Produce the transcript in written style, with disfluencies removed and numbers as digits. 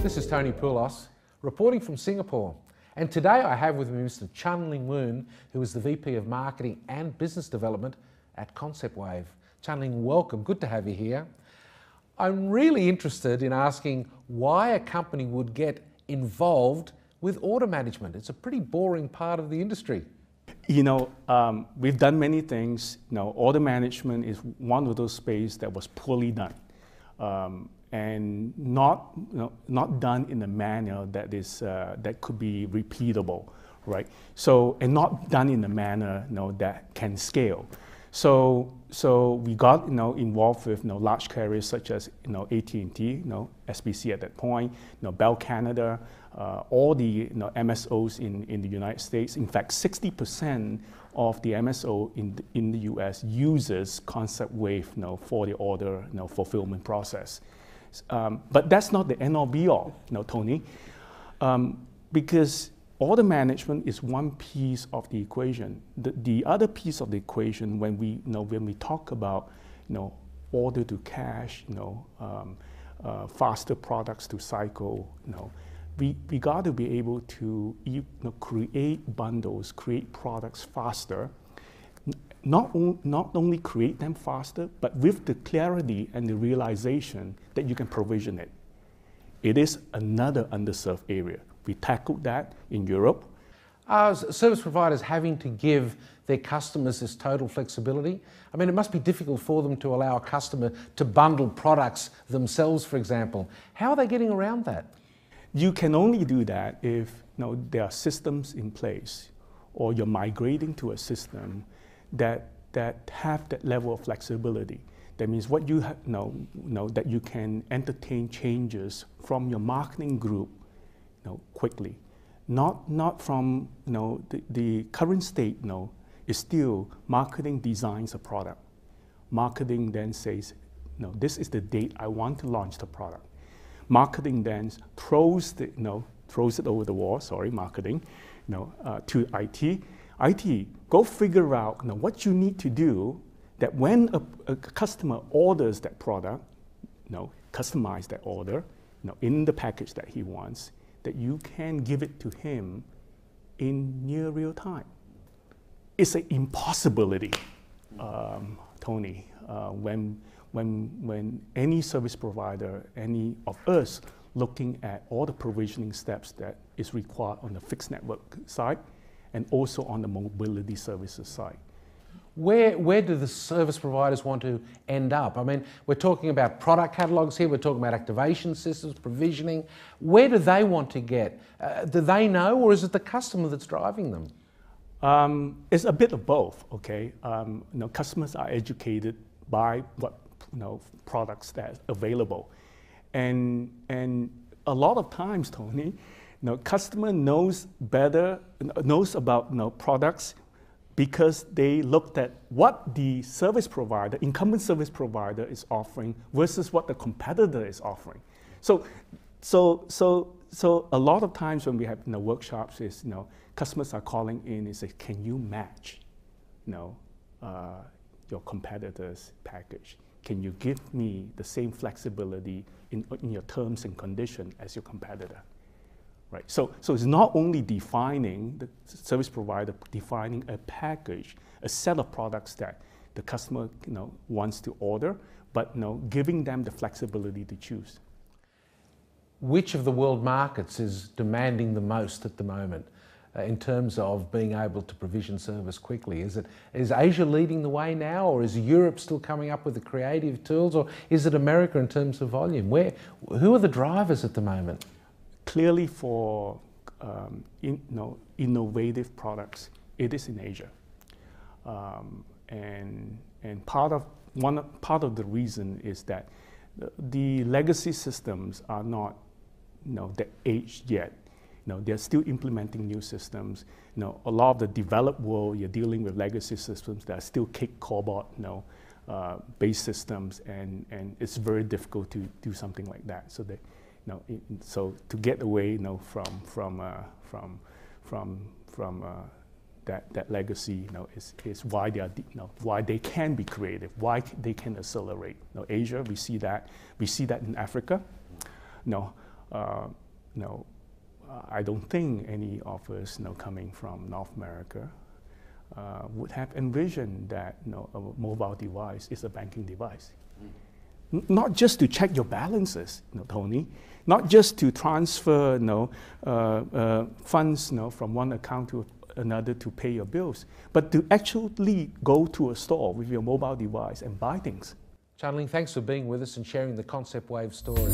This is Tony Poulos, reporting from Singapore. And today I have with me Mr. Chun-Ling Woon, who is the VP of Marketing and Business Development at ConceptWave. Chun-Ling, welcome. Good to have you here. I'm really interested in asking why a company would get involved with order management. It's a pretty boring part of the industry. You know, we've done many things. You know, order management is one of those spaces that was poorly done. And not done in a manner that is that could be repeatable, right? So, and not done in a manner that can scale. So we got involved with large carriers such as AT&T, SBC at that point, Bell Canada, all the MSOs in the United States. In fact, 60% of the MSO in the US uses ConceptWave for the order fulfillment process. But that's not the end all be all, Tony, because order management is one piece of the equation. The other piece of the equation, when we talk about order to cash, faster products to cycle, we got to be able to create bundles, create products faster. Not only create them faster, but with the clarity and the realization that you can provision it. It is another underserved area. We tackled that in Europe. Are service providers having to give their customers this total flexibility? I mean, it must be difficult for them to allow a customer to bundle products themselves, for example. How are they getting around that? You can only do that if there are systems in place, or you're migrating to a system that have that level of flexibility. That means what you that you can entertain changes from your marketing group quickly. Not from the current state is still marketing designs a product. Marketing then says, this is the date I want to launch the product. Marketing then throws it over the wall, marketing, to IT. IT, go figure out what you need to do that when a customer orders that product, customize that order, in the package that he wants, that you can give it to him in near real time. It's an impossibility, Tony, when any service provider, any of us looking at all the provisioning steps that is required on the fixed network side, and also on the mobility services side. Where do the service providers want to end up? I mean, we're talking about product catalogs here, we're talking about activation systems, provisioning. Where do they want to get? Do they know, or is it the customer that's driving them? It's a bit of both, okay? Customers are educated by what products that are available. And a lot of times, Tony, customer knows about products because they looked at what the service provider, incumbent service provider, is offering versus what the competitor is offering. So a lot of times when we have workshops, is customers are calling in and say, can you match your competitor's package? Can you give me the same flexibility in your terms and conditions as your competitor? Right. So it's not only defining the service provider, defining a package, a set of products that the customer wants to order, but giving them the flexibility to choose. Which of the world markets is demanding the most at the moment in terms of being able to provision service quickly? Is Asia leading the way now, or is Europe still coming up with the creative tools, or is it America in terms of volume? Who are the drivers at the moment? Clearly, for innovative products, it is in Asia, and part of the reason is that the legacy systems are not that aged yet. They're still implementing new systems. A lot of the developed world, you're dealing with legacy systems that are still CIC, COBOL, based systems, and it's very difficult to do something like that. So so to get away from that legacy is why they are why they can be creative, why they can accelerate. Asia, we see that in Africa. I don't think any of us coming from North America would have envisioned that a mobile device is a banking device. Not just to check your balances, Tony, not just to transfer funds from one account to another to pay your bills, but to actually go to a store with your mobile device and buy things. Chun-Ling, thanks for being with us and sharing the ConceptWave story.